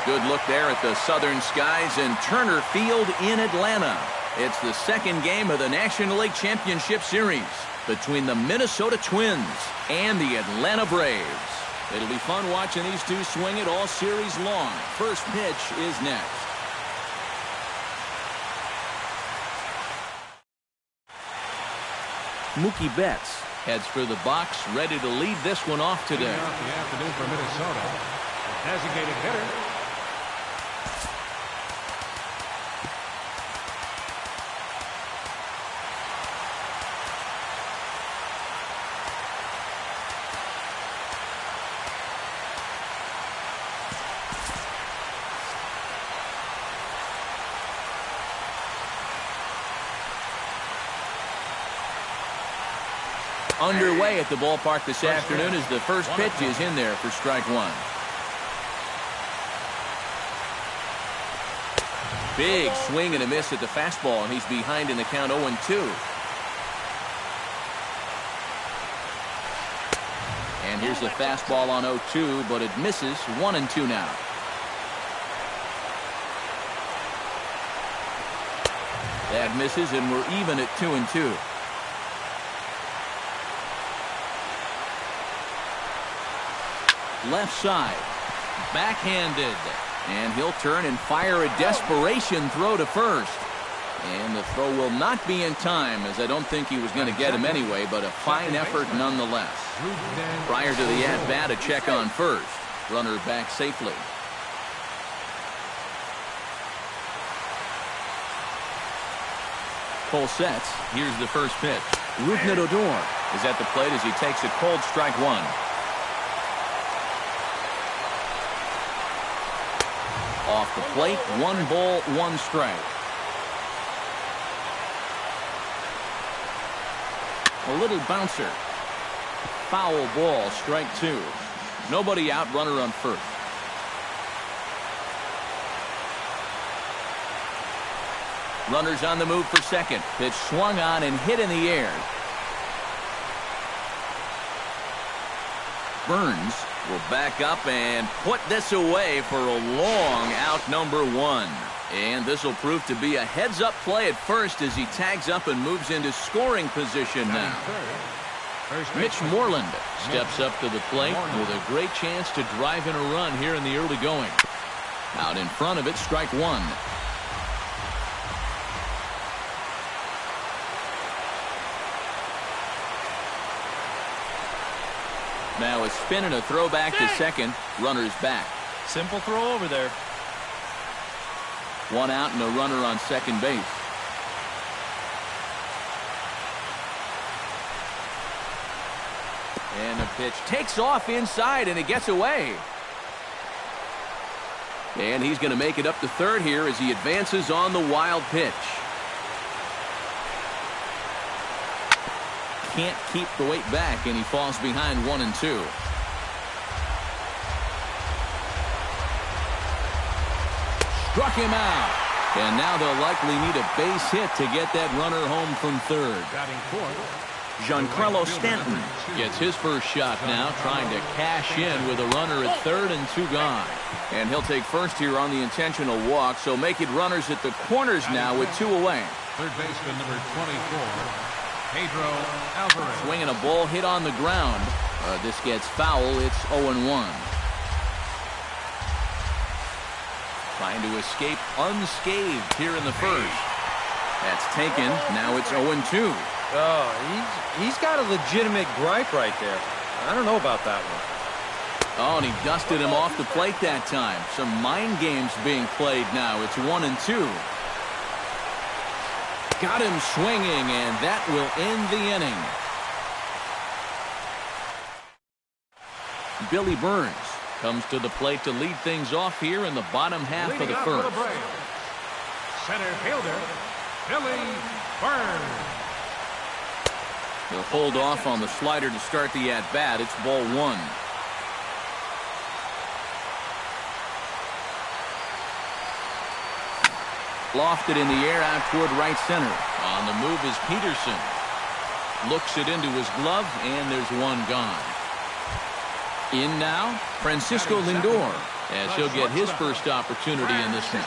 Good look there at the Southern Skies and Turner Field in Atlanta. It's the second game of the National League Championship Series between the Minnesota Twins and the Atlanta Braves. It'll be fun watching these two swing it all series long. First pitch is next. Mookie Betts heads for the box, ready to lead this one off today. The afternoon for Minnesota. Designated hitter. Underway at the ballpark this afternoon as the first pitch is in there for strike one. Big swing and a miss at the fastball, and he's behind in the count 0-2. And here's the fastball on 0-2, but it misses. 1-2 now. That misses, and we're even at 2-2. Left side, backhanded, and he'll turn and fire a desperation throw to first. And the throw will not be in time, as I don't think he was going to get him anyway, but a fine effort nonetheless. Prior to the at-bat, a check on first. Runner back safely. Cole sets. Here's the first pitch. Rougned Odor is at the plate as he takes a cold strike one. Off the plate, 1 ball, 1 strike. A little bouncer. Foul ball, strike 2. Nobody out, runner on first. Runners on the move for second. Pitch swung on and hit in the air. Burns will back up and put this away for a long out, number 1. And this will prove to be a heads-up play at first as he tags up and moves into scoring position now. Mitch Moreland steps up to the plate with a great chance to drive in a run here in the early going. Out in front of it, strike 1. Now a spin and a throw back to second. Runner's back. Simple throw over there. 1 out and a runner on second base. And the pitch takes off inside and it gets away. And he's going to make it up to third here as he advances on the wild pitch. Can't keep the weight back, and he falls behind 1-2. Struck him out, and now they'll likely need a base hit to get that runner home from third. Giancarlo Stanton gets his first shot now, trying to cash in with a runner at third and 2 gone. And he'll take first here on the intentional walk, so make it runners at the corners now with 2 away. Third baseman number 24. Pedro Alvarez. Swinging a ball hit on the ground. This gets foul. It's 0-1. Trying to escape unscathed here in the first. That's taken. Now it's 0-2. Oh, he's got a legitimate gripe right there. I don't know about that one. Oh, and he dusted him off the plate that time. Some mind games being played now. It's 1-2. Got him swinging, and that will end the inning. Billy Burns comes to the plate to lead things off here in the bottom half of the first. Center fielder, Billy Burns. He'll hold off on the slider to start the at-bat. It's ball 1. Lofted in the air out toward right center. On the move is Peterson. Looks it into his glove, and there's 1 gone. In now, Francisco Lindor. as he'll get his first opportunity in this one.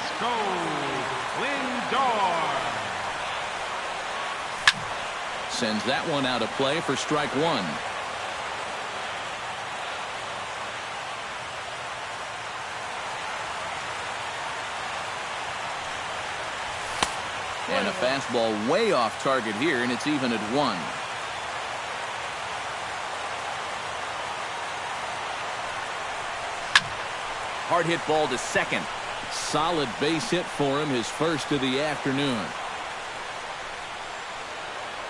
Sends that one out of play for strike one. And a fastball way off target here, and it's even at 1. Hard hit ball to second. Solid base hit for him, his first of the afternoon.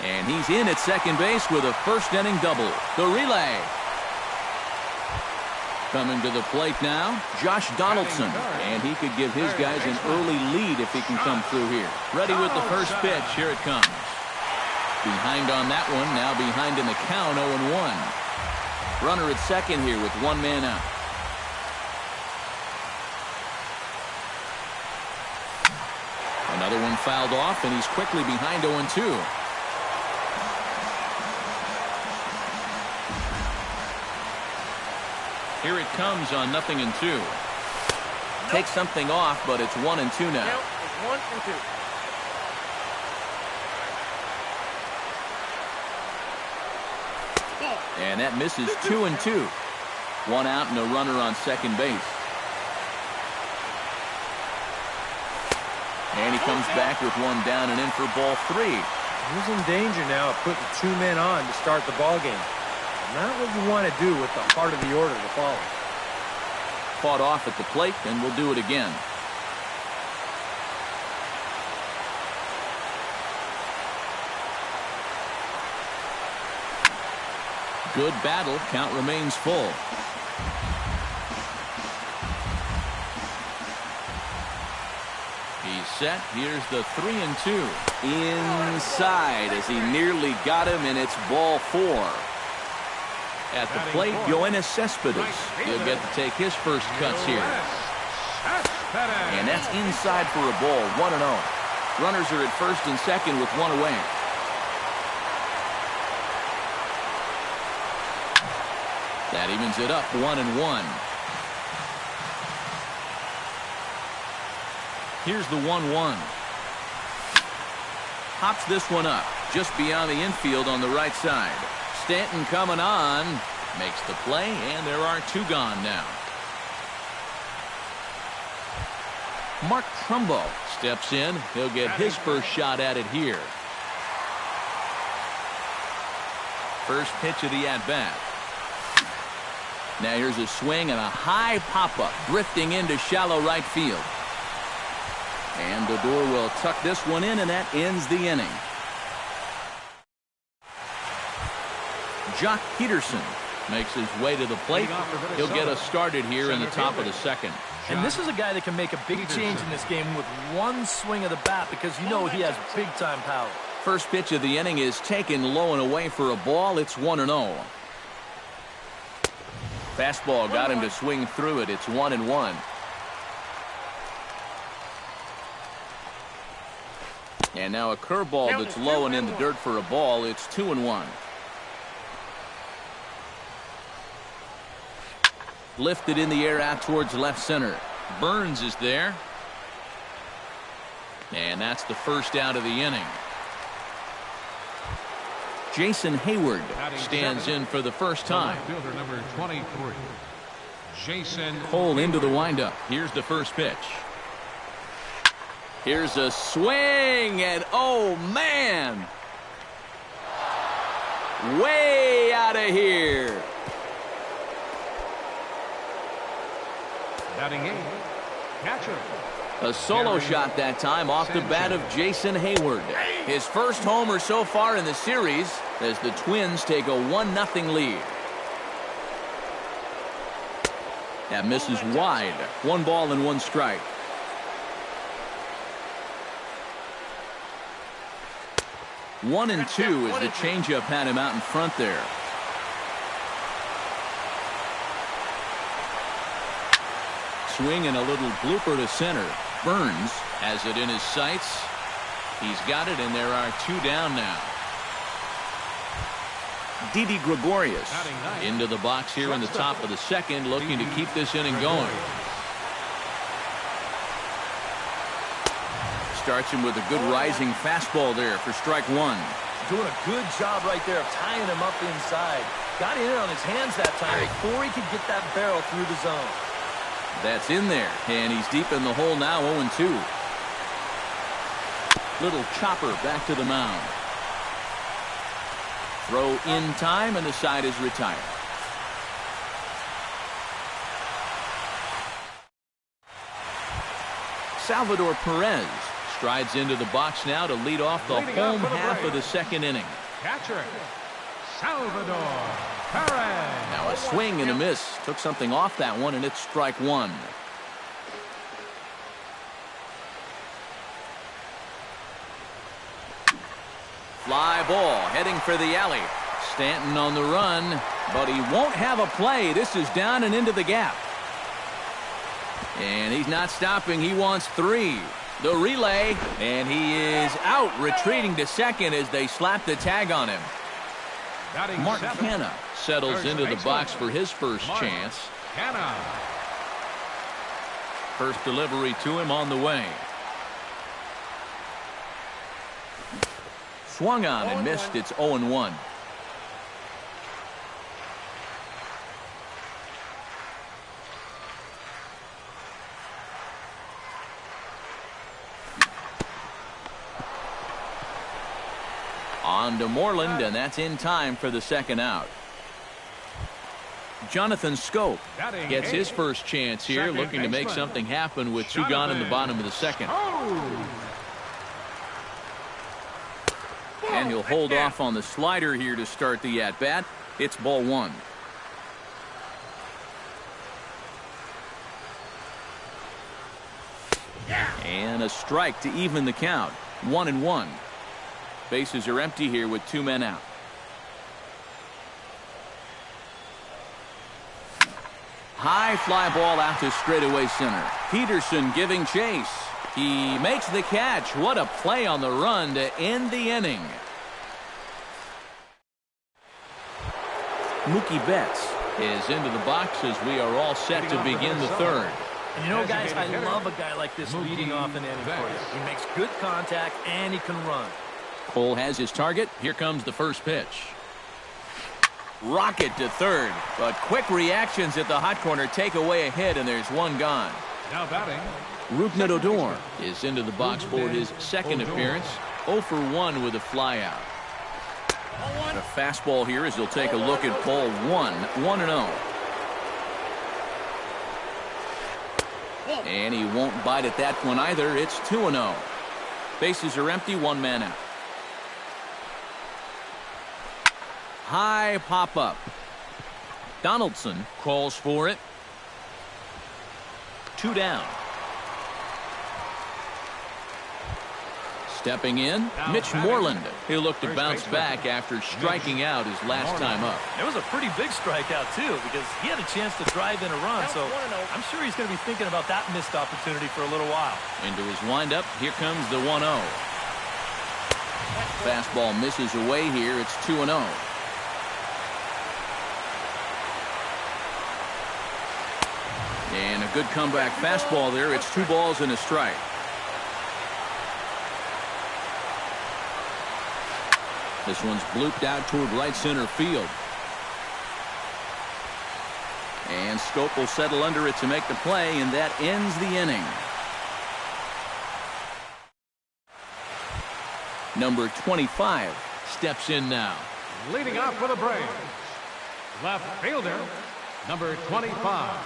And he's in at second base with a first-inning double. The relay. Coming to the plate now, Josh Donaldson. And he could give his guys an early lead if he can come through here. Ready with the first pitch. Here it comes. Behind on that one. Now behind in the count, 0-1. Runner at second here with one man out. Another one fouled off, and he's quickly behind 0-2. Here it comes on 0-2. Takes something off, but it's 1-2 now. It's 1-2. And that misses 2-2. One out and a runner on second base. And he comes back with one down and in for ball 3. He's in danger now of putting 2 men on to start the ball game. Not what you want to do with the heart of the order to follow. Fought off at the plate, and we'll do it again. Good battle. Count remains full. He's set. Here's the 3-2. Inside as he nearly got him, and it's ball 4. At the plate, Yoenis Cespedes. He'll get to take his first cuts here. And that's inside for a ball, 1-0. Runners are at first and second with one away. That evens it up, 1-1. Here's the 1-1. Hops this one up, just beyond the infield on the right side. Stanton coming on, makes the play, and there are 2 gone now. Mark Trumbo steps in. He'll get his first shot at it here. First pitch of the at-bat. Now here's a swing and a high pop-up, drifting into shallow right field. And Odor will tuck this one in, and that ends the inning. Jock Peterson makes his way to the plate. He'll get us started here in the top of the second. And this is a guy that can make a big change in this game with one swing of the bat, because you know he has big-time power. First pitch of the inning is taken low and away for a ball. It's 1-0. Fastball got him to swing through it. It's 1-1. And now a curveball that's low and in the dirt for a ball. It's 2-1. Lifted in the air out towards left center. Burns is there. And that's the first out of the inning. Jason Hayward stands in for the first time. Fielder number 23, Jason Cole into the windup. Here's the first pitch. Here's a swing, and oh man, way out of here. batting 8, catcher. A solo shot that time off the bat of Jason Hayward. His first homer so far in the series as the Twins take a 1-0 lead. That misses wide. 1 ball and 1 strike. One and 2 as the changeup had him out in front there. Swing and a little blooper to center. Burns has it in his sights. He's got it, and there are 2 down now. Didi Gregorius into the box here in the top of the second, looking to keep this inning going. starts him with a good rising fastball there for strike one. Doing a good job right there of tying him up inside. Got in on his hands that time before he could get that barrel through the zone. That's in there, and he's deep in the hole now, 0-2. Little chopper back to the mound. Throw in time, and the side is retired. Salvador Perez strides into the box now to lead off the home half of the second inning. Catcher, Salvador Perez. Now a swing and a miss. Took something off that one, and it's strike one. Fly ball heading for the alley. Stanton on the run, but he won't have a play. This is down and into the gap. And he's not stopping. He wants three. The relay, and he is out, retreating to second as they slap the tag on him. Mark Canha settles into the box for his first chance. First delivery to him on the way. Swung on and missed. It's 0-1. On to Moreland, and that's in time for the second out. Jonathan Scholt gets his first chance here, looking to make something happen with two gone in the bottom of the second. And he'll hold off on the slider here to start the at-bat. It's ball one. And a strike to even the count. 1-1. Bases are empty here with two men out. High fly ball out to straightaway center. Peterson giving chase. He makes the catch. What a play on the run to end the inning. Mookie Betts is into the box as we are all set to begin the third. And you know, guys, I love a guy like this leading off an inning for you. He makes good contact and he can run. Cole has his target. Here comes the first pitch. Rocket to third, but quick reactions at the hot corner take away a hit, and there's one gone. Now batting, Rougned Odor is into the box for his second appearance. 0 for 1 with a flyout. A fastball here as he'll take a look at ball 1-0. And he won't bite at that one either. It's 2-0. Bases are empty, one man out. High pop up. Donaldson calls for it. 2 down. Stepping in, Mitch Moreland. He'll look to bounce back after striking out his last time up. It was a pretty big strikeout, too, because he had a chance to drive in a run, so I'm sure he's going to be thinking about that missed opportunity for a little while. Into his windup, here comes the 1-0. Fastball misses away here. It's 2-0. And a good comeback fastball there. It's 2 balls and a strike. This one's blooped out toward right center field. And Scholt will settle under it to make the play, and that ends the inning. Number 25 steps in now. leading off for the Braves, left fielder, number 25.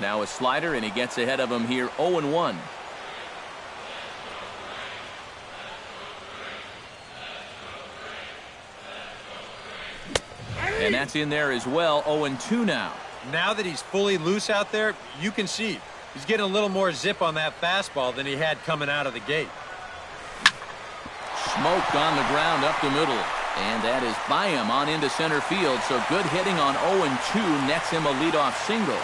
Now a slider, and he gets ahead of him here, 0-1. And that's in there as well, 0-2 now. Now that he's fully loose out there, you can see he's getting a little more zip on that fastball than he had coming out of the gate. Smoked on the ground up the middle. And that is by him on into center field. So good hitting on 0-2 nets him a leadoff single.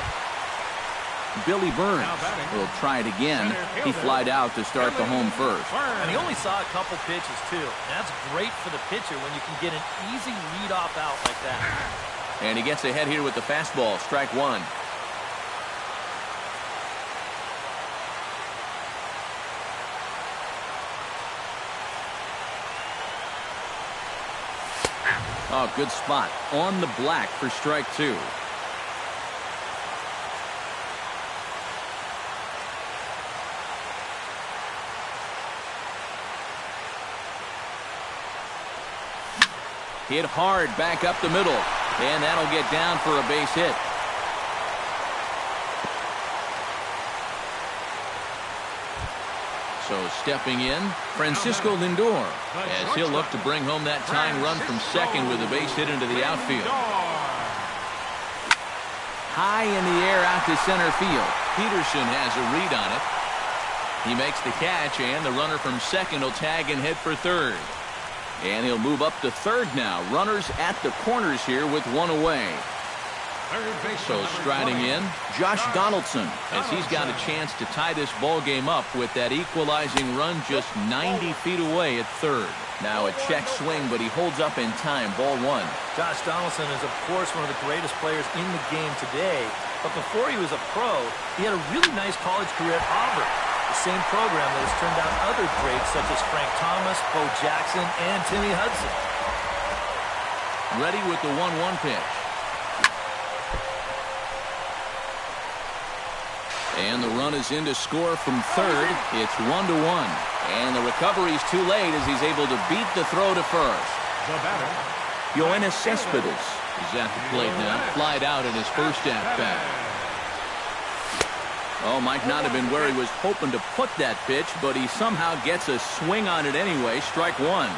Billy Burns will try it again. He flied out to start the home first. And he only saw a couple pitches, too. And that's great for the pitcher when you can get an easy leadoff out like that. And he gets ahead here with the fastball. Strike one. Oh, good spot on the black for strike two. Hit hard back up the middle, and that'll get down for a base hit. So stepping in, Francisco Lindor, as he'll look to bring home that tying run from second with a base hit into the outfield. High in the air out to center field. Peterson has a read on it. He makes the catch, and the runner from second will tag and head for third. And he'll move up to third now. Runners at the corners here with one away. So striding in, Josh Donaldson, as he's got a chance to tie this ball game up with that equalizing run just 90 feet away at third. Now a check swing, but he holds up in time. Ball one. Josh Donaldson is, of course, one of the greatest players in the game today. But before he was a pro, he had a really nice college career at Auburn. The same program that has turned out other greats such as Frank Thomas, Bo Jackson, and Timmy Hudson. Ready with the 1-1 pitch. And the run is in to score from third. It's 1-1. And the recovery's too late as he's able to beat the throw to first. The batter, Yoenis Cespedes is at the plate now. Flied out in his first at-bat. Oh, might not have been where he was hoping to put that pitch, but he somehow gets a swing on it anyway. Strike one.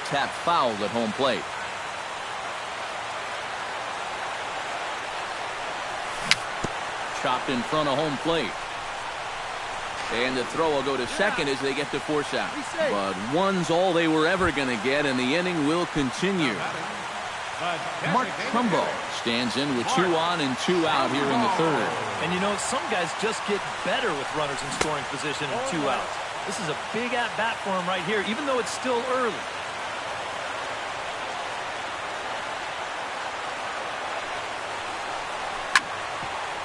Tap fouled at home plate. Chopped in front of home plate. And the throw will go to second as they get to force out. But one's all they were ever going to get, and the inning will continue. Mark Trumbo stands in with 2 on and 2 out here in the third. And you know, some guys just get better with runners in scoring position and 2 outs. This is a big at-bat for him right here, even though it's still early.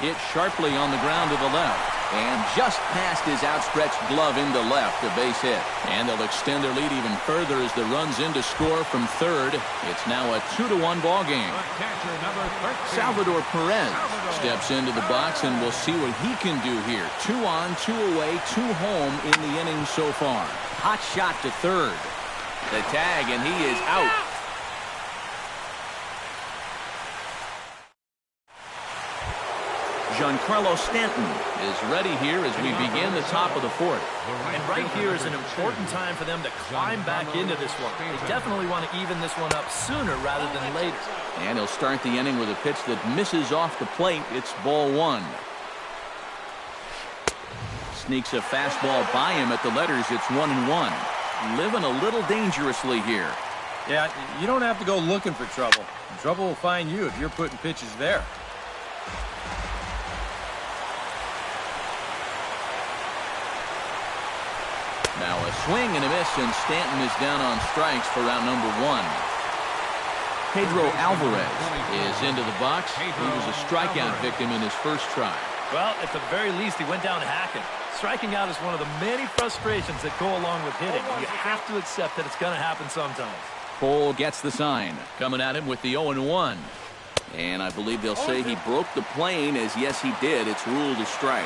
Hit sharply on the ground to the left. And just past his outstretched glove into left, a base hit. And they'll extend their lead even further as the run's in to score from third. It's now a 2-1 ball game. Salvador Perez steps into the box, and we'll see what he can do here. 2 on, 2 away, 2 home in the inning so far. Hot shot to third. The tag, and he is out. Giancarlo Stanton is ready here as we begin the top of the fourth. And right here is an important time for them to climb back into this one. They definitely want to even this one up sooner rather than later. And he'll start the inning with a pitch that misses off the plate. It's ball one. Sneaks a fastball by him at the letters. It's 1-1. Living a little dangerously here. Yeah, you don't have to go looking for trouble. Trouble will find you if you're putting pitches there. Now a swing and a miss, and Stanton is down on strikes for round number 1. Pedro Alvarez is into the box. He was a strikeout victim in his first try. Well, at the very least, he went down hacking. Striking out is one of the many frustrations that go along with hitting. You have to accept that it's going to happen sometimes. Cole gets the sign. Coming at him with the 0-1. And I believe they'll say he broke the plane, as yes, he did. It's ruled a strike.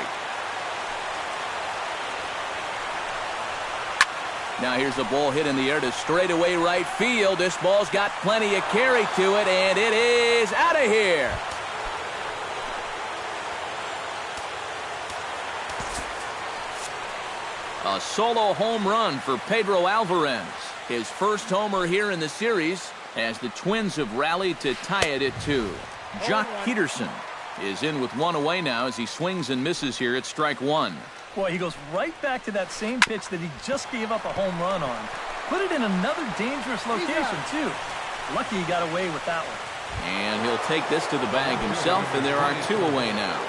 Now here's a ball hit in the air to straightaway right field. This ball's got plenty of carry to it, and it is out of here. A solo home run for Pedro Alvarez. His first homer here in the series as the Twins have rallied to tie it at 2. Jock Peterson is in with 1 away now as he swings and misses here at strike 1. Boy, he goes right back to that same pitch that he just gave up a home run on. Put it in another dangerous location, too. Lucky he got away with that one. And he'll take this to the bag himself, and there are 2 away now.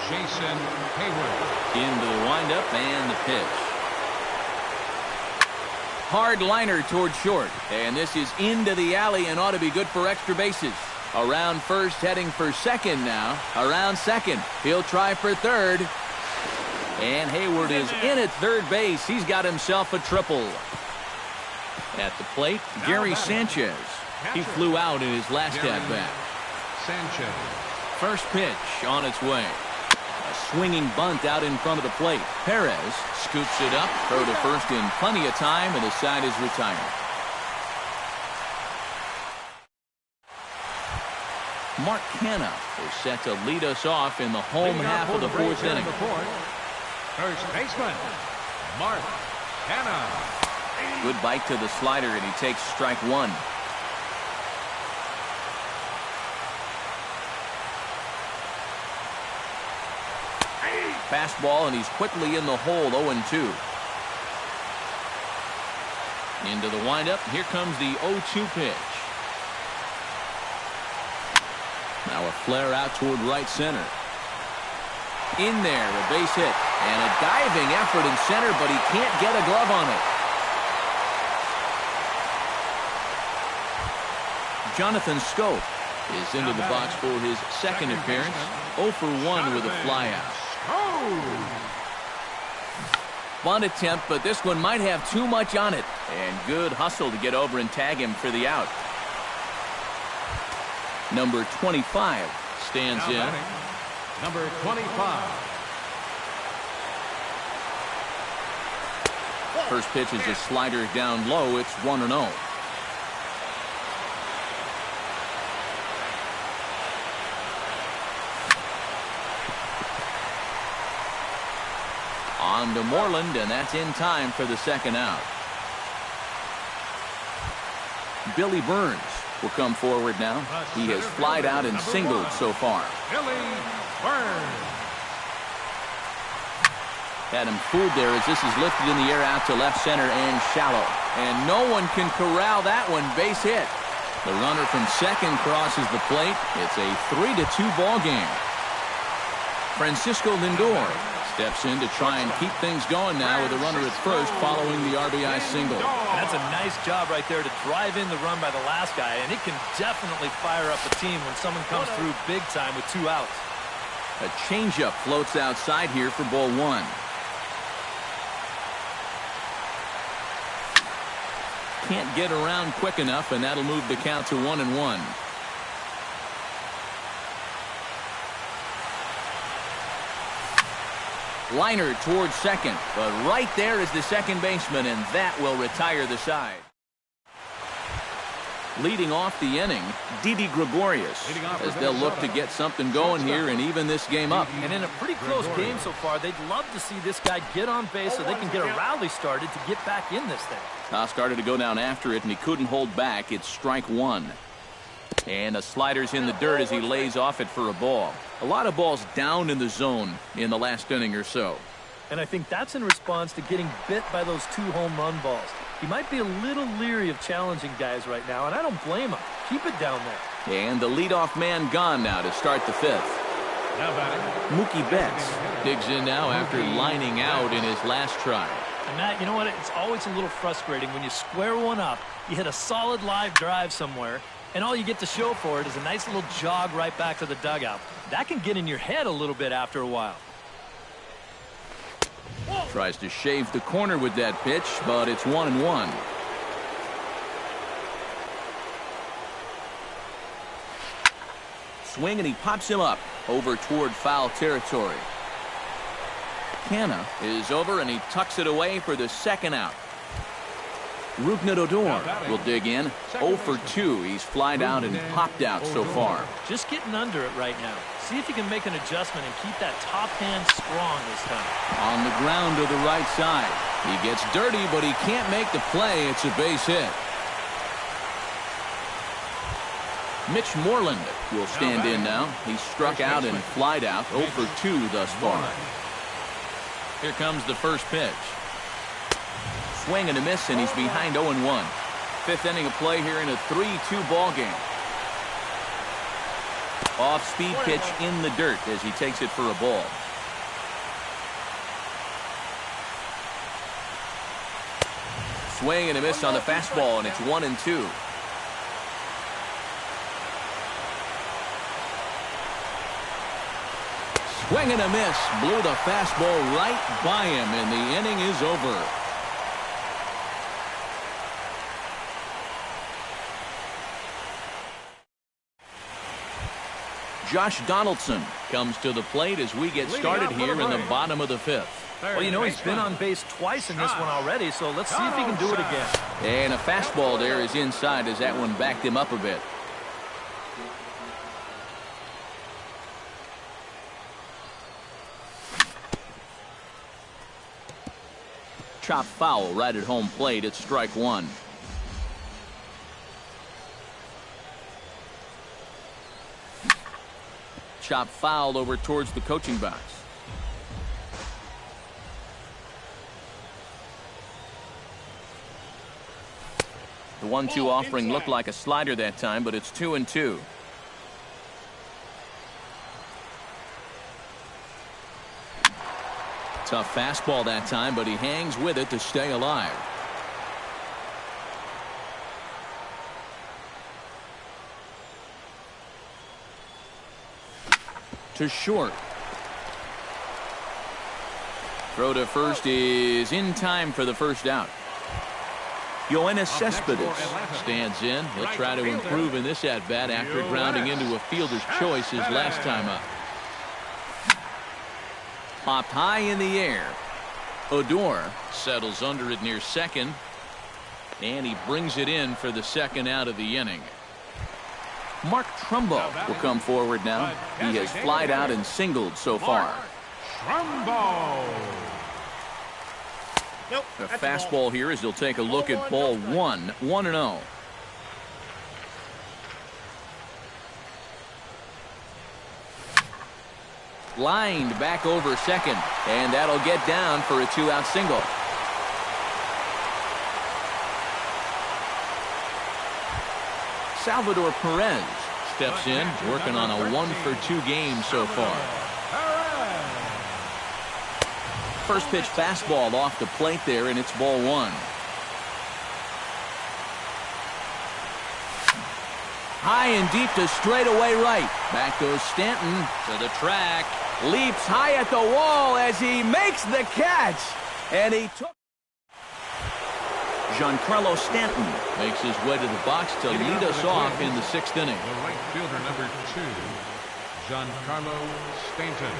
Jason Hayward. Into the windup and the pitch. Hard liner toward short, and this is into the alley and ought to be good for extra bases. Around first, heading for second now. Around second. He'll try for third. And Hayward is in at third base. He's got himself a triple. At the plate, Gary Sanchez. He flew out in his last at-bat. Sanchez. First pitch on its way. A swinging bunt out in front of the plate. Perez scoops it up, throw to first in plenty of time, and the side is retired. Mark Canha is set to lead us off in the home half of the fourth inning. First baseman, Mark Canha. Good bite to the slider, and he takes strike one. Fastball, and he's quickly in the hole, 0-2. Into the windup. Here comes the 0-2 pitch. Now a flare out toward right center. In there, a base hit. And a diving effort in center, but he can't get a glove on it. Jonathan Scholt is into the box for his second appearance. 0 for 1 with a flyout. Bunt attempt, but this one might have too much on it. And good hustle to get over and tag him for the out. Number 25 stands in. Number 25. First pitch is a slider down low. It's 1-0. On to Moreland, and that's in time for the second out. Billy Burns will come forward now. He has flied out and singled so far. Billy Burns. Had him fooled there as this is lifted in the air out to left center and shallow. And no one can corral that one. Base hit. The runner from second crosses the plate. It's a 3-2 ball game. Francisco Lindor steps in to try and keep things going now with a runner at first following the RBI single. That's a nice job right there to drive in the run by the last guy, and it can definitely fire up a team when someone comes through big time with 2 outs. A changeup floats outside here for ball one. Can't get around quick enough, and that'll move the count to 1-1. Liner towards second, but right there is the second baseman, and that will retire the side. Leading off the inning, Didi Gregorius, as they'll look to get something going here and even this game up. And in a pretty close game so far, they'd love to see this guy get on base so they can get a rally started to get back in this thing. Toss started to go down after it, and he couldn't hold back. It's strike one. And a slider's in the dirt as he lays off it for a ball. A lot of balls down in the zone in the last inning or so. And I think that's in response to getting bit by those 2 home run balls. He might be a little leery of challenging guys right now, and I don't blame him. Keep it down there. And the leadoff man gone now to start the fifth. Mookie Betts digs in now after lining out in his last try. And Matt, you know what? It's always a little frustrating when you square one up, you hit a solid live drive somewhere, and all you get to show for it is a nice little jog right back to the dugout. That can get in your head a little bit after a while. Tries to shave the corner with that pitch, but it's 1-1. Swing, and he pops him up over toward foul territory. Canha is over, and he tucks it away for the second out. Rougned Odor will dig in. 0 for 2. He's flied out and popped out so far. Just getting under it right now. See if you can make an adjustment and keep that top hand strong this time. On the ground to the right side. He gets dirty, but he can't make the play. It's a base hit. Mitch Moreland will stand in now. He's struck out and flied out. 0 for 2 thus far. Here comes the first pitch. Swing and a miss, and he's behind 0-1. Fifth inning of play here in a 3-2 ball game. Off-speed pitch in the dirt as he takes it for a ball. Swing and a miss on the fastball, and it's 1-2. Swing and a miss. Blew the fastball right by him, and the inning is over. Josh Donaldson comes to the plate as we get started here in the bottom of the fifth. Well, you know, he's been on base twice in this one already, so let's see if he can do it again. And a fastball there is inside as that one backed him up a bit. Chop foul right at home plate. It's strike one. Chop foul over towards the coaching box. The 1-2 offering looked like a slider that time, but it's 2-2. Tough fastball that time, but he hangs with it to stay alive. To short. Throw to first is in time for the first out. Yoenis Cespedes stands in. He'll try to improve in this at-bat after grounding into a fielder's choice his last time up. Popped high in the air. Odor settles under it near second. And he brings it in for the second out of the inning. Mark Trumbo will come forward now. He has flied out and singled so far. Trumbo. Nope, A fastball here as he'll take a look at ball one. 1-0. Lined back over second, and that'll get down for a 2-out single. Salvador Perez steps in, working on a 1-for-2 game so far. First pitch fastball off the plate there, and it's ball one. High and deep to straightaway right. Back goes Stanton to the track. Leaps high at the wall as he makes the catch. And he took. Giancarlo Stanton makes his way to the box to lead us off in the sixth inning. The right fielder, number 2, Giancarlo Stanton.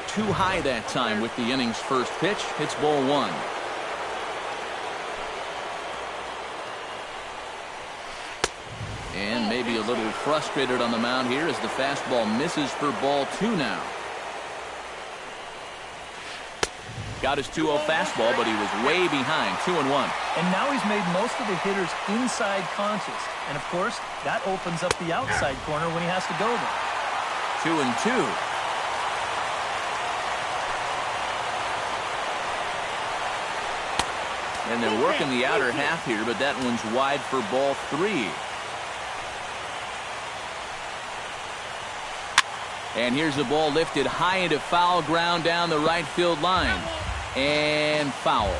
Too high that time with the inning's first pitch. It's ball one. And maybe a little frustrated on the mound here as the fastball misses for ball two now. Got his 2-0 fastball, but he was way behind. 2-1. And now he's made most of the hitters inside conscious. And, of course, that opens up the outside corner when he has to go there. 2-2. And they're working the outer half here, but that one's wide for ball three. And here's the ball lifted high into foul ground down the right field line. And foul.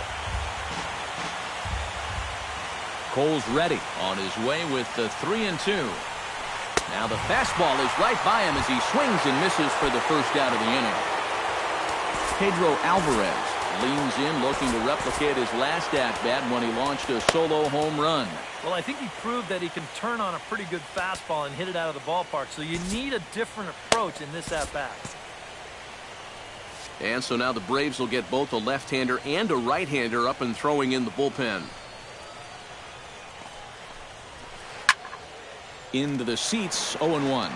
Cole's ready on his way with the 3-2. Now the fastball is right by him as he swings and misses for the first out of the inning. Pedro Alvarez leans in, looking to replicate his last at-bat when he launched a solo home run. Well, I think he proved that he can turn on a pretty good fastball and hit it out of the ballpark, so you need a different approach in this at-bat. And so now the Braves will get both a left-hander and a right-hander up and throwing in the bullpen. Into the seats, 0-1.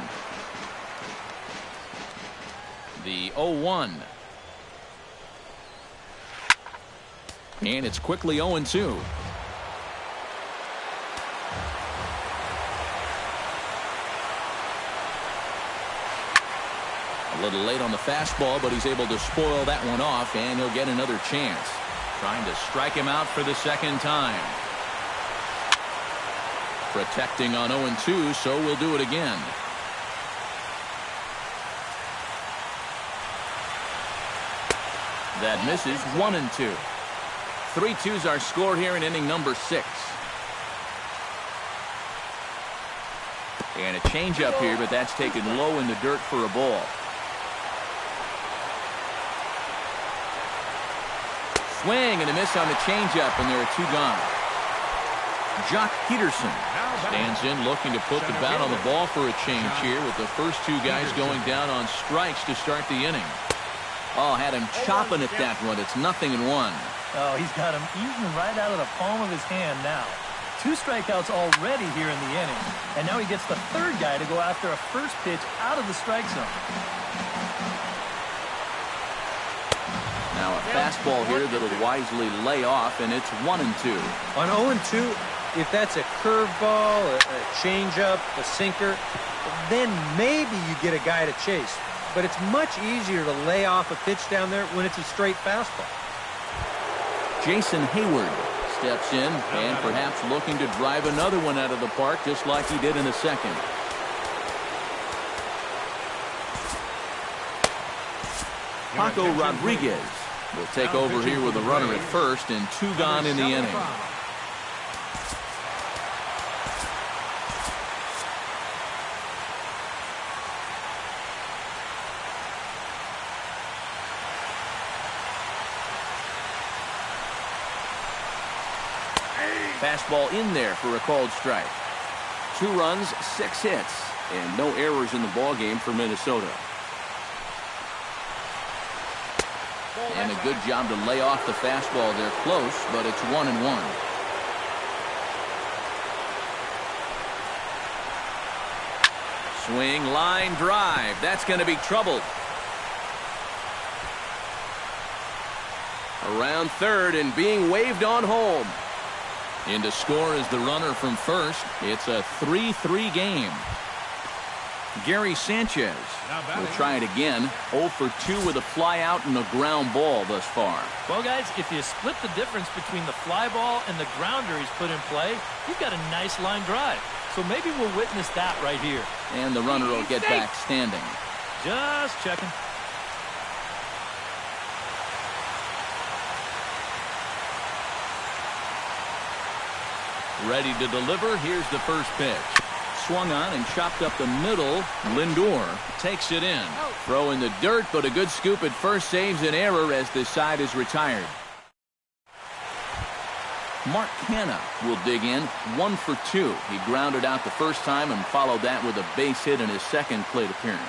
The 0-1. And it's quickly 0-2. A little late on the fastball, but he's able to spoil that one off, and he'll get another chance. Trying to strike him out for the second time. Protecting on 0-2, so we'll do it again. That misses. 1-2. 3-2's our score here in inning number 6. And a changeup here, but that's taken low in the dirt for a ball. Swing and a miss on the changeup, and there are 2 gone. Jock Peterson stands in looking to put the bat on the ball for a change here with the first two guys going down on strikes to start the inning. Oh, had him chopping at that one. It's 0-1. Oh, he's got him eating right out of the palm of his hand now. 2 strikeouts already here in the inning, and now he gets the third guy to go after a first pitch out of the strike zone. Now a fastball here that'll wisely lay off, and it's 1-2. On 0-2, if that's a curveball, a changeup, a sinker, then maybe you get a guy to chase. But it's much easier to lay off a pitch down there when it's a straight fastball. Jason Hayward steps in and perhaps looking to drive another one out of the park just like he did in the second. Paco Rodriguez will take over here with a runner at first and 2 gone in the inning. Fastball in there for a called strike. 2 runs, 6 hits, and no errors in the ballgame for Minnesota. And a good job to lay off the fastball. They're close, but it's 1-1. Swing, line drive. That's going to be trouble. Around third and being waved on home. In to score is the runner from first. It's a 3-3 game. Gary Sanchez will try it again. 0 for 2 with a fly out and a ground ball thus far. Well, guys, if you split the difference between the fly ball and the grounder he's put in play, you've got a nice line drive. So maybe we'll witness that right here. And the runner will get back standing. Just checking. Ready to deliver. Here's the first pitch. Swung on and chopped up the middle. Lindor takes it in. Throw in the dirt, but a good scoop at first saves an error as the side is retired. Mark Canha will dig in. 1 for 2. He grounded out the first time and followed that with a base hit in his second plate appearance.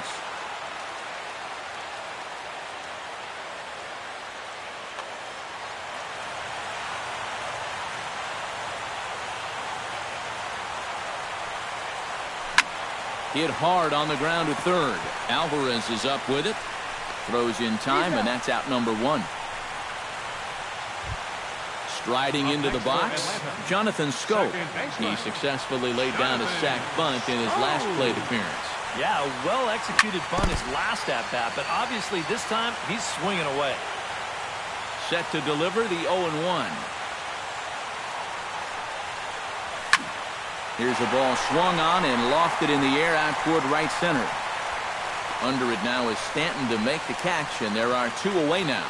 Hit hard on the ground to third. Alvarez is up with it. Throws in time, and that's out number 1. Striding into the box, Jonathan Scholt. He successfully laid down a sac bunt in his last plate appearance. Yeah, a well-executed bunt his last at-bat, but obviously this time he's swinging away. Set to deliver the 0-1. Here's a ball swung on and lofted in the air out toward right center. Under it now is Stanton to make the catch, and there are 2 away now.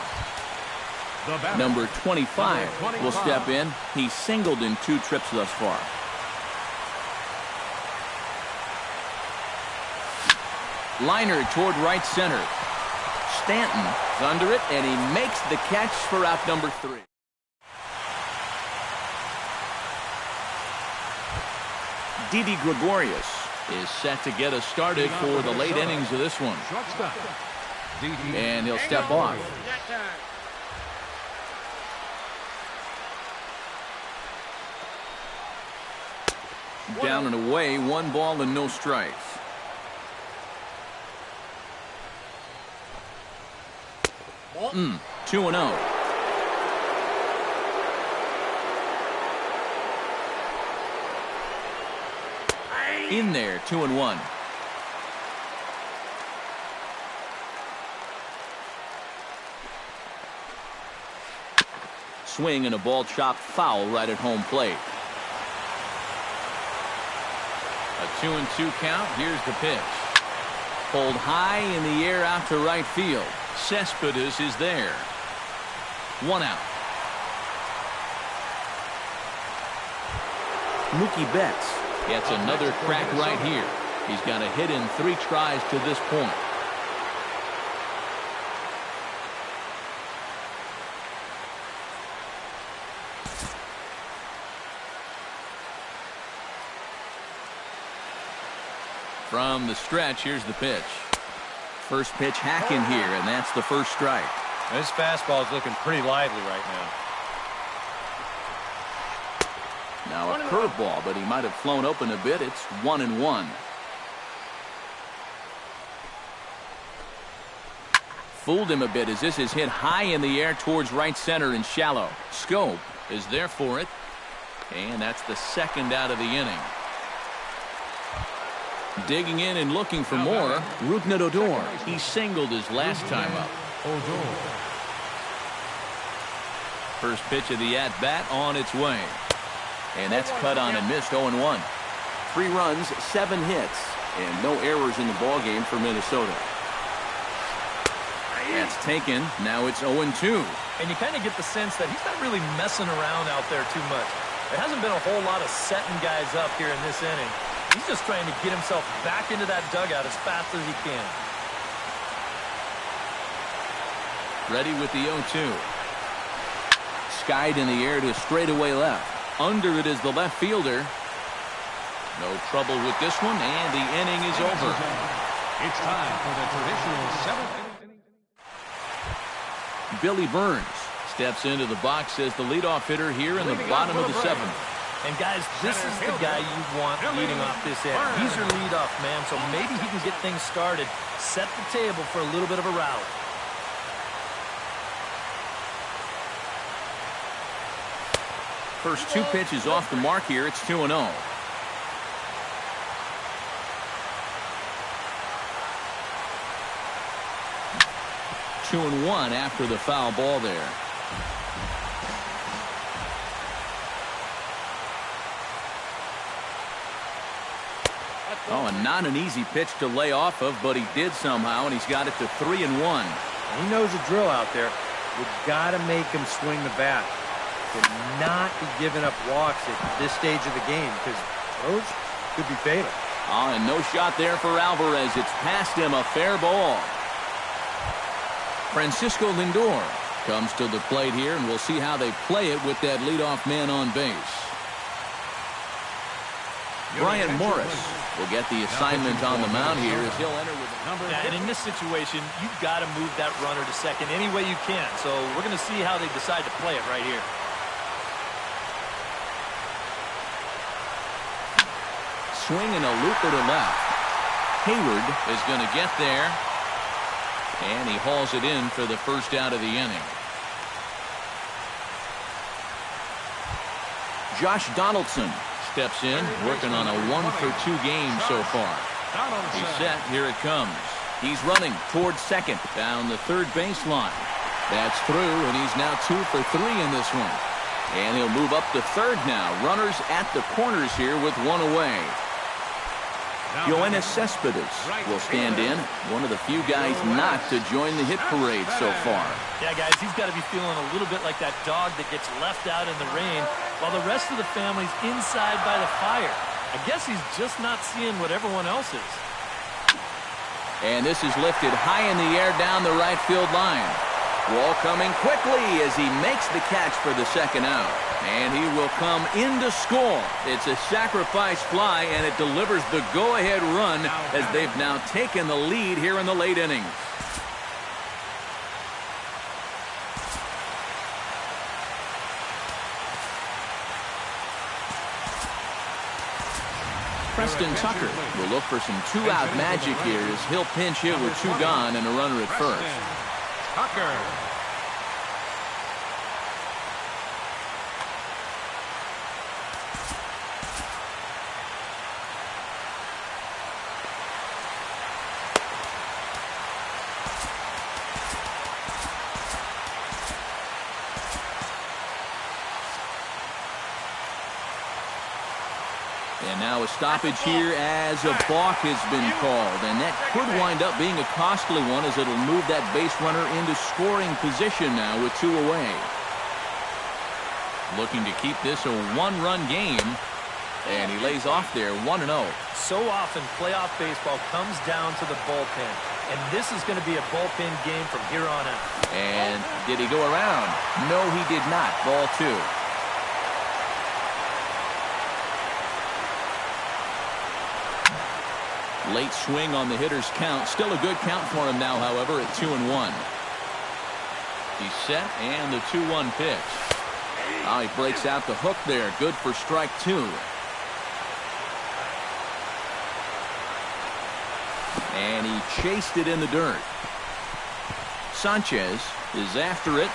Number 25 will step in. He's singled in 2 trips thus far. Liner toward right center. Stanton is under it, and he makes the catch for out number 3. Didi Gregorius is set to get us started for the late innings of this one. And he'll step off. Down and away, 1 ball and no strikes. Mm, 2-0. In there, 2-1. Swing and a ball chopped foul right at home plate. A 2-2 count. Here's the pitch. Pulled high in the air out to right field. Cespedes is there. 1 out. Mookie Betts gets another crack right here. He's got a hit in 3 tries to this point. From the stretch, here's the pitch. First pitch hacking here, and that's the first strike. This fastball is looking pretty lively right now. Now a curveball, but he might have flown open a bit. It's 1-1. Fooled him a bit as this is hit high in the air towards right center and shallow. Scholt is there for it, and that's the second out of the inning. Digging in and looking for more, Rougned Odor. He singled his last time up. First pitch of the at-bat on its way. And that's cut on and missed. 0-1. 3 runs, 7 hits, and no errors in the ballgame for Minnesota. That's taken. Now it's 0-2. And you kind of get the sense that he's not really messing around out there too much. There hasn't been a whole lot of setting guys up here in this inning. He's just trying to get himself back into that dugout as fast as he can. Ready with the 0-2. Skied in the air to straightaway left. Under it is the left fielder. No trouble with this one, and the inning is over. It's time for the traditional 7th inning. Billy Burns steps into the box as the leadoff hitter here in the bottom of the 7th. And guys, this is the guy you want leading off this inning. He's your leadoff man, so maybe he can get things started, set the table for a little bit of a rally. First 2 pitches off the mark here. It's 2-0. Two and 1 after the foul ball there. Oh, and not an easy pitch to lay off of, but he did somehow, and he's got it to 3-1. He knows the drill out there. You've got to make him swing the bat. To not be giving up walks at this stage of the game, because those could be fatal. Oh, and no shot there for Alvarez. It's past him, a fair ball. Francisco Lindor comes to the plate here, and we'll see how they play it with that leadoff man on base. Brian Morris will get the assignment on the mound here as he'll enter with and in this situation, you've got to move that runner to second any way you can. So we're going to see how they decide to play it right here. Swing and a looper to left. Hayward is going to get there, and he hauls it in for the first out of the inning. Josh Donaldson steps in, working on a 1-for-2 game so far. He's set. Here it comes. He's running towards second, down the third baseline. That's through, and he's now 2 for 3 in this one. And he'll move up to third now. Runners at the corners here with 1 away. Yoenis Cespedes will stand in, one of the few guys not to join the hit parade so far. Yeah, guys, he's got to be feeling a little bit like that dog that gets left out in the rain while the rest of the family's inside by the fire. I guess he's just not seeing what everyone else is. And this is lifted high in the air down the right field line. Wall coming quickly as he makes the catch for the second out. And he will come in to score. It's a sacrifice fly, and it delivers the go-ahead run as they've now taken the lead here in the late innings. Preston Tucker will look for some 2-out magic here as he'll pinch hit with 2 gone and a runner at first. Tucker. And now a stoppage here as a balk has been called. And that could wind up being a costly one as it'll move that base runner into scoring position now with 2 away. Looking to keep this a 1-run game. And he lays off there 1-0. So often playoff baseball comes down to the bullpen. And this is going to be a bullpen game from here on out. And did he go around? No, he did not. Ball 2. Late swing on the hitter's count. Still a good count for him now, however, at 2-1. He's set, and the 2-1 pitch. Oh, he breaks out the hook there. Good for strike 2. And he chased it in the dirt. Sanchez is after it.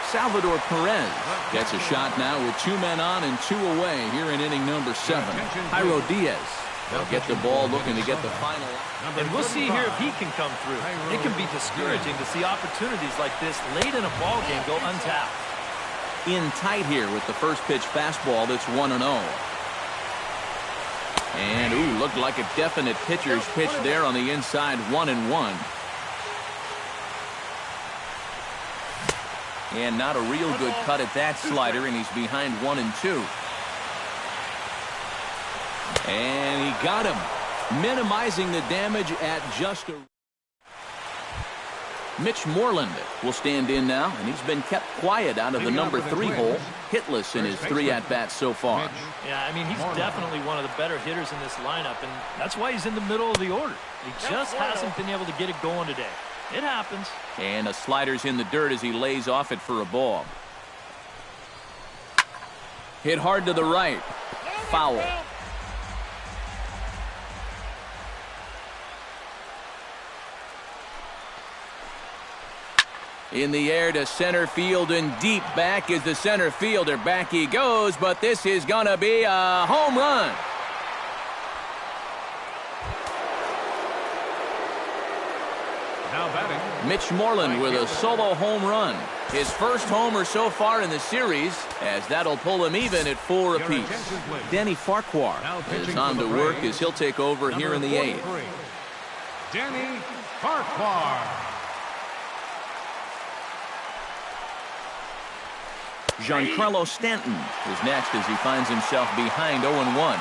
Salvador Perez gets a shot now with 2 men on and 2 away here in inning number 7. Jairo Diaz will get the ball, looking to get the final. And we'll see here if he can come through. It can be discouraging to see opportunities like this late in a ball game go untapped. In tight here with the first pitch fastball that's 1-0. And, ooh, looked like a definite pitcher's pitch there on the inside, 1-1. And not a real good cut at that slider, and he's behind 1-2. And he got him, minimizing the damage at just a... Mitch Moreland will stand in now, and he's been kept quiet out of the number 3 hole, hitless in his 3 at-bats so far. Yeah, I mean, he's definitely one of the better hitters in this lineup, and that's why he's in the middle of the order. He just hasn't been able to get it going today. It happens. And a slider's in the dirt as he lays off it for a ball. Hit hard to the right. Foul. In the air to center field, and deep back is the center fielder. Back he goes, but this is going to be a home run. Now batting, Mitch Moreland with a solo home run. His first homer so far in the series, as that'll pull him even at 4 apiece. Denny Farquhar is on to work as he'll take over here in the 8th. Denny Farquhar. Giancarlo Stanton is next as he finds himself behind 0-1.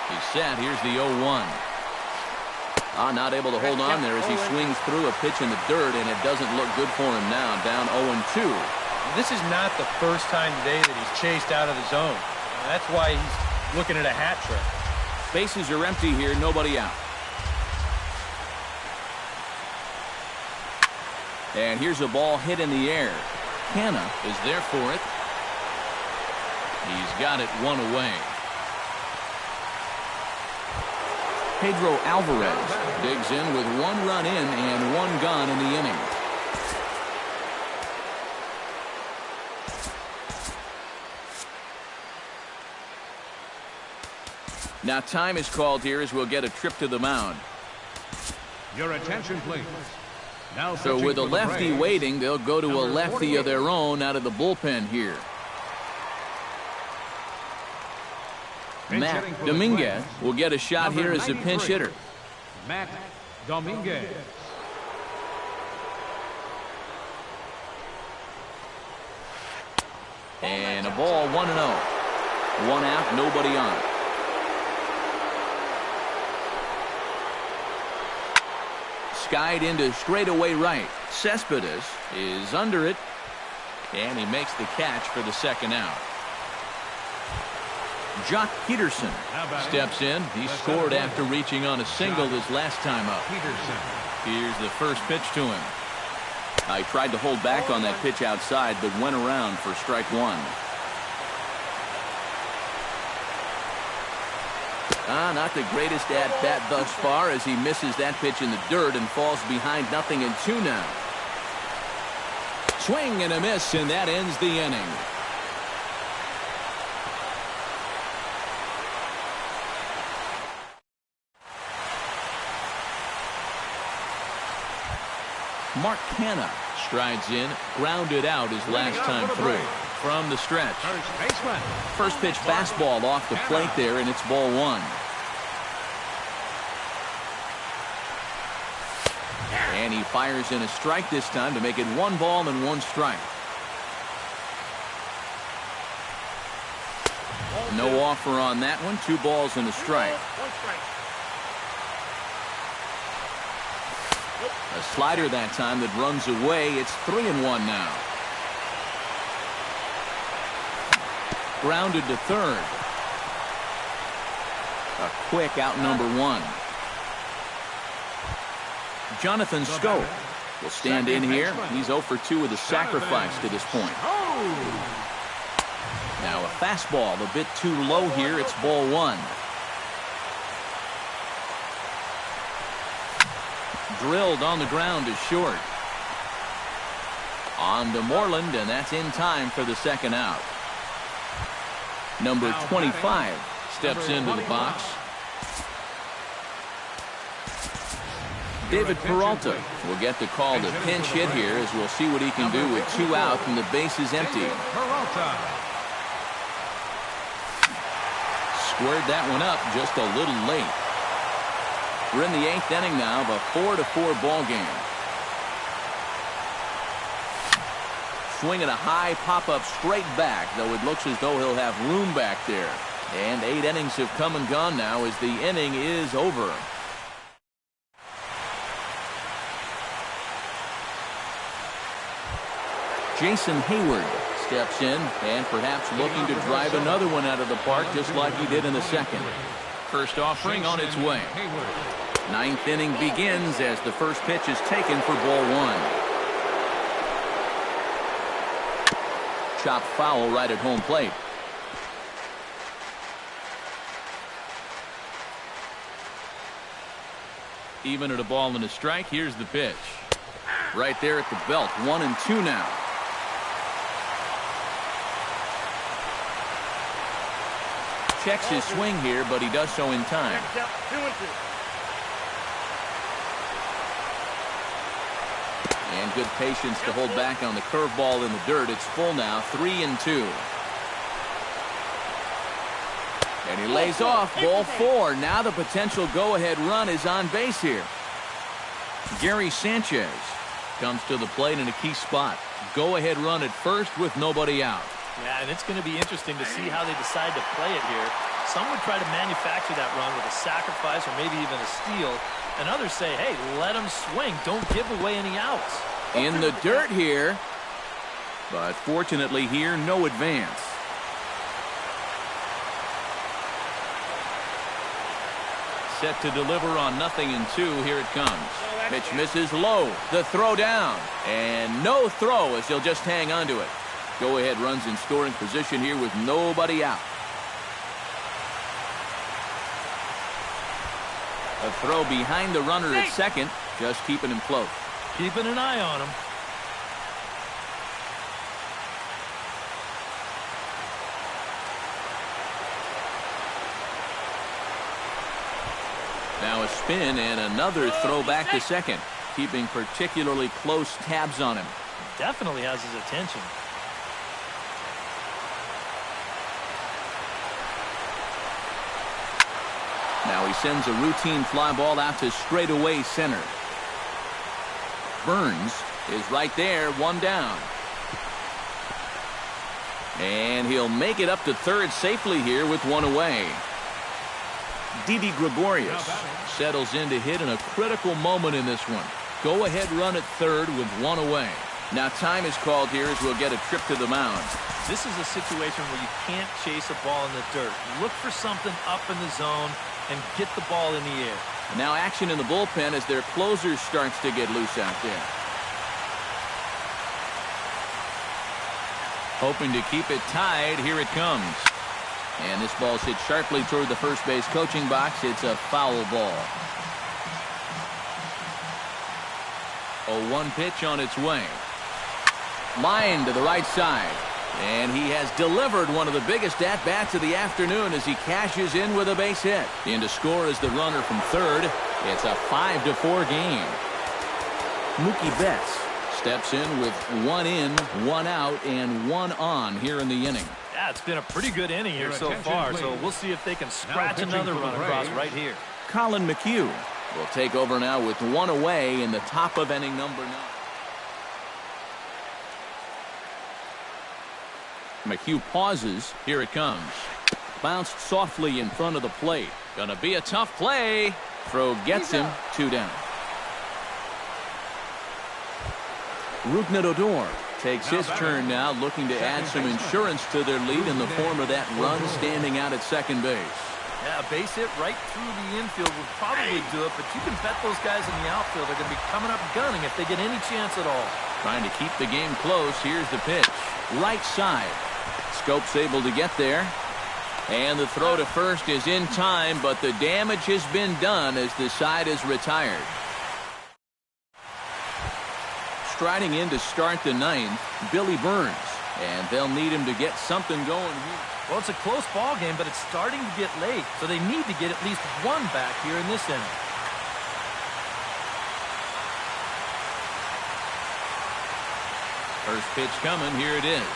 He's set. Here's the 0-1. Not able to hold on there as he swings through a pitch in the dirt, and it doesn't look good for him now, down 0-2. This is not the first time today that he's chased out of the zone. That's why he's looking at a hat trick. Bases are empty here, nobody out. And here's a ball hit in the air. Canna is there for it. He's got it 1 away. Pedro Alvarez digs in with 1 run in and 1 gone in the inning. Now time is called here as we'll get a trip to the mound. Your attention, please. Now so with a lefty waiting, they'll go to a lefty of their own out of the bullpen here. Matt Dominguez will get a shot here as a pinch hitter. Matt Dominguez. And a ball, 1-0. 1 out, nobody on. Skied into straightaway right. Cespedes is under it, and he makes the catch for the 2nd out. Jock Peterson steps in. He scored after reaching on a single his last time up. Here's the first pitch to him. I tried to hold back on that pitch outside, but went around for strike 1. Not the greatest at-bat thus far as he misses that pitch in the dirt and falls behind 0-2 now. Swing and a miss, and that ends the inning. Mark Canna strides in, grounded out his last time through. From the stretch. First pitch fastball off the plate there, and it's ball 1. And he fires in a strike this time to make it 1 ball and 1 strike. No offer on that one. 2 balls and a strike. A slider that time that runs away. It's 3-1 now. Grounded to third. A quick out number one. Jonathan Scholt will stand in here. He's 0 for 2 with a sacrifice to this point. Now a fastball a bit too low here. It's ball one. Drilled on the ground is short. On to Moreland, and that's in time for the second out. Number 25 steps into the box. David Peralta will get the call to pinch hit here, as we'll see what he can do with 2 out and the base is empty. Squared that one up just a little late. We're in the 8th inning now of a 4-4 ball game. Swinging a high pop-up straight back, though it looks as though he'll have room back there. And 8 innings have come and gone now as the inning is over. Jason Hayward steps in and perhaps looking to drive another one out of the park just like he did in the second. First offering on its way. 9th inning begins as the first pitch is taken for ball one. Chopped foul right at home plate. Even at a ball and a strike, here's the pitch. Right there at the belt, 1-2 now. Checks his swing here, but he does so in time. And good patience to hold back on the curveball in the dirt. It's full now, 3-2. And he lays off, ball 4. Now the potential go-ahead run is on base here. Gary Sanchez comes to the plate in a key spot. Go-ahead run at first with nobody out. Yeah, and it's going to be interesting to see how they decide to play it here. Some would try to manufacture that run with a sacrifice or maybe even a steal. And others say, hey, let him swing. Don't give away any outs. In the dirt here. But fortunately here, no advance. Set to deliver on 0-2. Here it comes. Pitch misses low. The throw down. And no throw as he'll just hang on to it. Go-ahead runs in scoring position here with nobody out. A throw behind the runner at second, just keeping him close. Keeping an eye on him. Now a spin and another throw back to second, keeping particularly close tabs on him. Definitely has his attention. Now he sends a routine fly ball out to straightaway center. Burns is right there, 1 down. And he'll make it up to third safely here with 1 away. Didi Gregorius settles in to hit in a critical moment in this one. Go ahead run at third with 1 away. Now time is called here as we'll get a trip to the mound. This is a situation where you can't chase a ball in the dirt. Look for something up in the zone and get the ball in the air. Now action in the bullpen as their closer starts to get loose out there. Hoping to keep it tied. Here it comes. And this ball's hit sharply toward the first base coaching box. It's a foul ball. A 1 pitch on its way. Line to the right side. And he has delivered one of the biggest at-bats of the afternoon as he cashes in with a base hit. In to score is the runner from third. It's a 5-4 game. Mookie Betts steps in with 1 in, 1 out, and 1 on here in the inning. Yeah, it's been a pretty good inning here so far, so we'll see if they can scratch another run across right here. Colin McHugh will take over now with 1 away in the top of inning number 9. McHugh pauses. Here it comes. Bounced softly in front of the plate. Gonna be a tough play. Throw gets him. 2 down. Rougned Odor takes his turn now, looking to add some insurance to their lead in the form of that run standing out at second base. Yeah, a base hit right through the infield would probably do it, but you can bet those guys in the outfield are going to be coming up gunning if they get any chance at all. Trying to keep the game close. Here's the pitch. Right side. Schoep's able to get there. And the throw to first is in time, but the damage has been done as the side is retired. Striding in to start the ninth, Billy Burns. And they'll need him to get something going here. Well, it's a close ball game, but it's starting to get late, so they need to get at least one back here in this inning. First pitch coming. Here it is.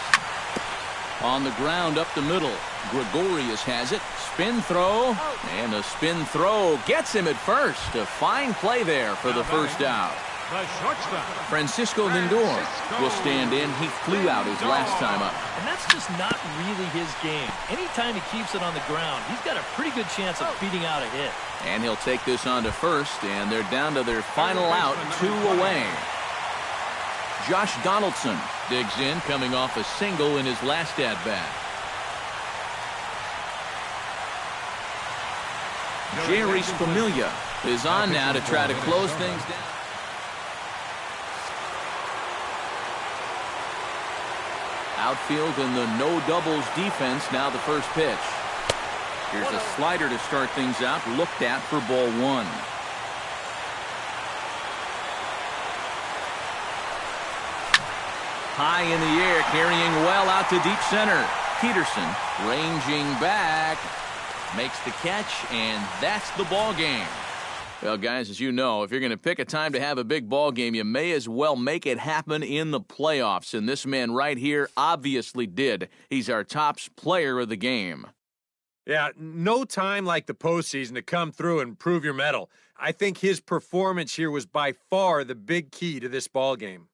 On the ground up the middle. Gregorius has it. Spin throw. And a spin throw gets him at first. A fine play there for the first out. The shortstop, Francisco Lindor will stand in. He flew out his last time up. And that's just not really his game. Anytime he keeps it on the ground, he's got a pretty good chance of beating out a hit. And he'll take this on to first, and they're down to their final out, 2 away. Josh Donaldson digs in, coming off a single in his last at-bat. Jerry Spamilia is on now to try to close things down. Outfield in the no doubles defense. Now the first pitch. Here's a slider to start things out. Looked at for ball one. High in the air, carrying well out to deep center. Peterson ranging back. Makes the catch, and that's the ball game. Well, guys, as you know, if you're going to pick a time to have a big ball game, you may as well make it happen in the playoffs. And this man right here obviously did. He's our top player of the game. Yeah, no time like the postseason to come through and prove your mettle. I think his performance here was by far the big key to this ball game.